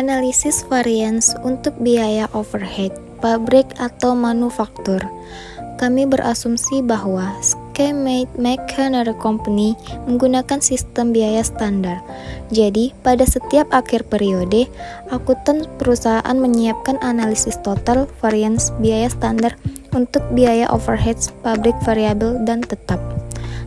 Analisis varians untuk biaya overhead, pabrik atau manufaktur. Kami berasumsi bahwa Scheme Machinery Company menggunakan sistem biaya standar. Jadi, pada setiap akhir periode, akuntan perusahaan menyiapkan analisis total varians biaya standar untuk biaya overhead, pabrik variabel, dan tetap.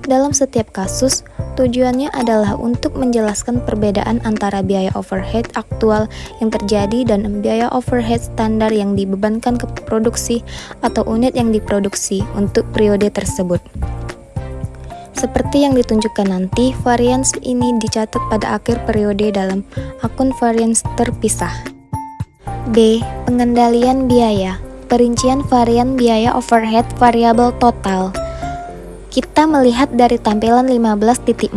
Dalam setiap kasus, tujuannya adalah untuk menjelaskan perbedaan antara biaya overhead aktual yang terjadi dan biaya overhead standar yang dibebankan ke produksi atau unit yang diproduksi untuk periode tersebut. Seperti yang ditunjukkan nanti, varians ini dicatat pada akhir periode dalam akun varians terpisah. B. Pengendalian biaya. Perincian varian biaya overhead variabel total. Kita melihat dari tampilan 15.4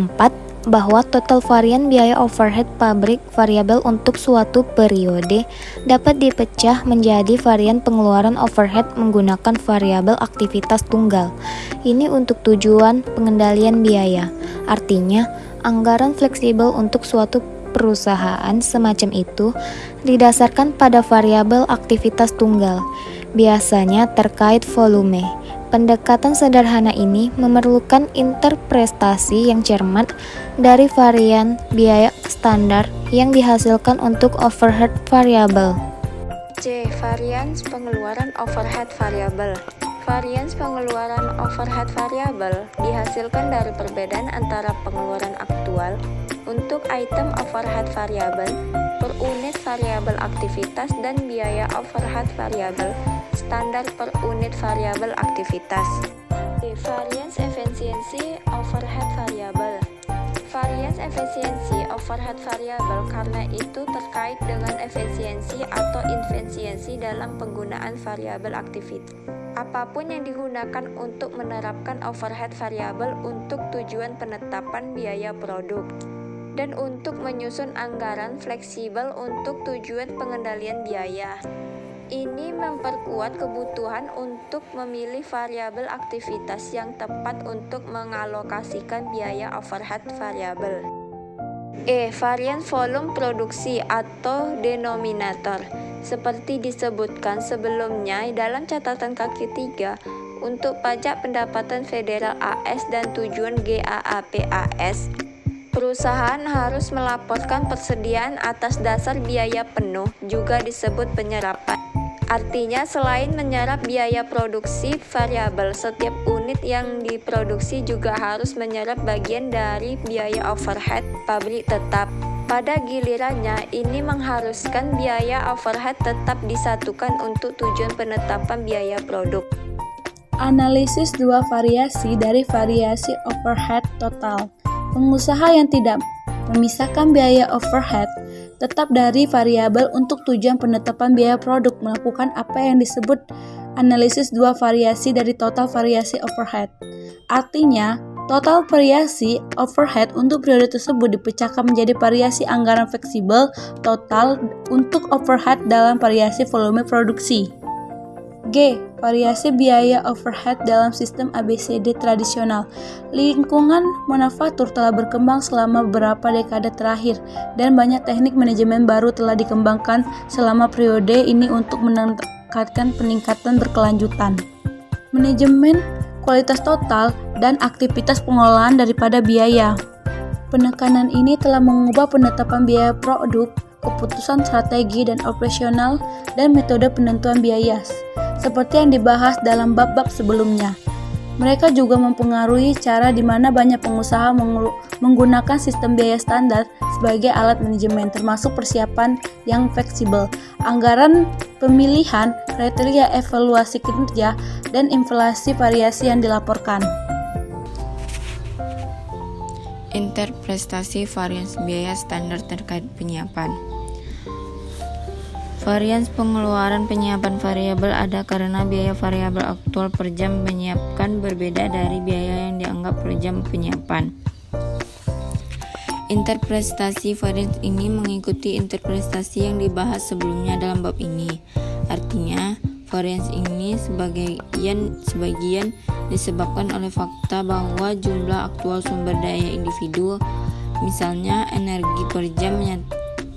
bahwa total varian biaya overhead pabrik variabel untuk suatu periode dapat dipecah menjadi varian pengeluaran overhead menggunakan variabel aktivitas tunggal. Ini untuk tujuan pengendalian biaya. Artinya, anggaran fleksibel untuk suatu perusahaan semacam itu didasarkan pada variabel aktivitas tunggal, biasanya terkait volume. Pendekatan sederhana ini memerlukan interpretasi yang cermat dari varian biaya standar yang dihasilkan untuk overhead variabel. C. Varians pengeluaran overhead variabel. Varians pengeluaran overhead variabel dihasilkan dari perbedaan antara pengeluaran aktual untuk item overhead variabel per unit variabel aktivitas dan biaya overhead variabel standar per unit variabel aktivitas. Variance efisiensi overhead variabel. Variance efisiensi overhead variabel karena itu terkait dengan efisiensi atau inefisiensi dalam penggunaan variabel aktivitas. Apapun yang digunakan untuk menerapkan overhead variabel untuk tujuan penetapan biaya produk dan untuk menyusun anggaran fleksibel untuk tujuan pengendalian biaya. Ini memperkuat kebutuhan untuk memilih variabel aktivitas yang tepat untuk mengalokasikan biaya overhead variabel. E. Varian volume produksi atau denominator. Seperti disebutkan sebelumnya dalam catatan kaki 3 untuk pajak pendapatan federal AS dan tujuan GAAP AS, perusahaan harus melaporkan persediaan atas dasar biaya penuh, juga disebut penyerapan. Artinya, selain menyerap biaya produksi variabel, setiap unit yang diproduksi juga harus menyerap bagian dari biaya overhead pabrik tetap. Pada gilirannya, ini mengharuskan biaya overhead tetap disatukan untuk tujuan penetapan biaya produk. Analisis dua variasi dari variasi overhead total. Pengusaha yang tidak memisahkan biaya overhead tetap dari variabel untuk tujuan penetapan biaya produk melakukan apa yang disebut analisis dua variasi dari total variasi overhead. Artinya, total variasi overhead untuk periode tersebut dipecahkan menjadi variasi anggaran fleksibel total untuk overhead dalam variasi volume produksi. G. Variasi biaya overhead dalam sistem ABCD tradisional. Lingkungan manufaktur telah berkembang selama beberapa dekade terakhir dan banyak teknik manajemen baru telah dikembangkan selama periode ini untuk meningkatkan peningkatan berkelanjutan. Manajemen kualitas total dan aktivitas pengelolaan daripada biaya. Penekanan ini telah mengubah penetapan biaya produk, keputusan strategi dan operasional, dan metode penentuan biaya, seperti yang dibahas dalam bab-bab sebelumnya. Mereka juga mempengaruhi cara di mana banyak pengusaha menggunakan sistem biaya standar sebagai alat manajemen, termasuk persiapan yang fleksibel, anggaran pemilihan, kriteria evaluasi kinerja, dan inflasi variasi yang dilaporkan. Interpretasi varians biaya standar terkait penyiapan. Varians pengeluaran penyiapan variabel ada karena biaya variabel aktual per jam menyiapkan berbeda dari biaya yang dianggap per jam penyiapan. Interpretasi varians ini mengikuti interpretasi yang dibahas sebelumnya dalam bab ini. Artinya, varians ini sebagian disebabkan oleh fakta bahwa jumlah aktual sumber daya individu, misalnya energi per jam,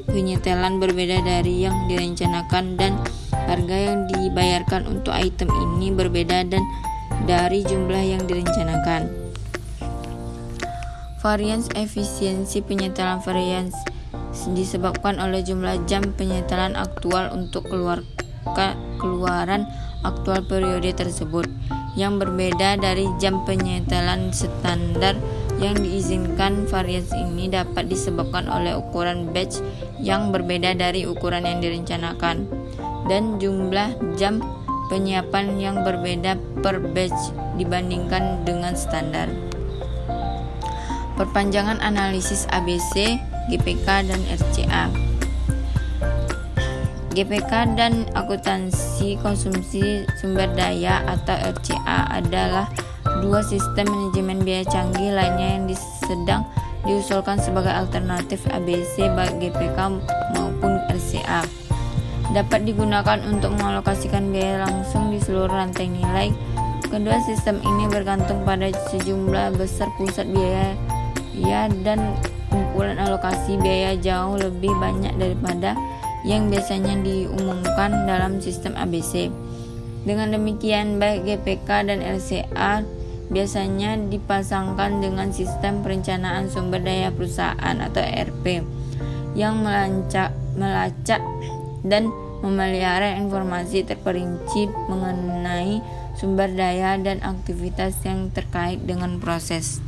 penyetelan berbeda dari yang direncanakan dan harga yang dibayarkan untuk item ini berbeda dan dari jumlah yang direncanakan. Varians efisiensi penyetelan varians disebabkan oleh jumlah jam penyetelan aktual untuk keluaran aktual periode tersebut yang berbeda dari jam penyetelan standar yang diizinkan. Varians ini dapat disebabkan oleh ukuran batch yang berbeda dari ukuran yang direncanakan dan jumlah jam penyiapan yang berbeda per batch dibandingkan dengan standar. Perpanjangan analisis ABC, GPK, dan RCA. GPK dan akuntansi konsumsi sumber daya atau RCA adalah dua sistem manajemen biaya canggih lainnya yang sedang diusulkan sebagai alternatif ABC bagi GPK maupun RCA. Dapat digunakan untuk mengalokasikan biaya langsung di seluruh rantai nilai. Kedua sistem ini bergantung pada sejumlah besar pusat biaya dan kumpulan alokasi biaya jauh lebih banyak daripada yang biasanya diumumkan dalam sistem ABC. Dengan demikian, baik GPK dan RCA biasanya dipasangkan dengan sistem perencanaan sumber daya perusahaan atau ERP yang melacak dan memelihara informasi terperinci mengenai sumber daya dan aktivitas yang terkait dengan proses.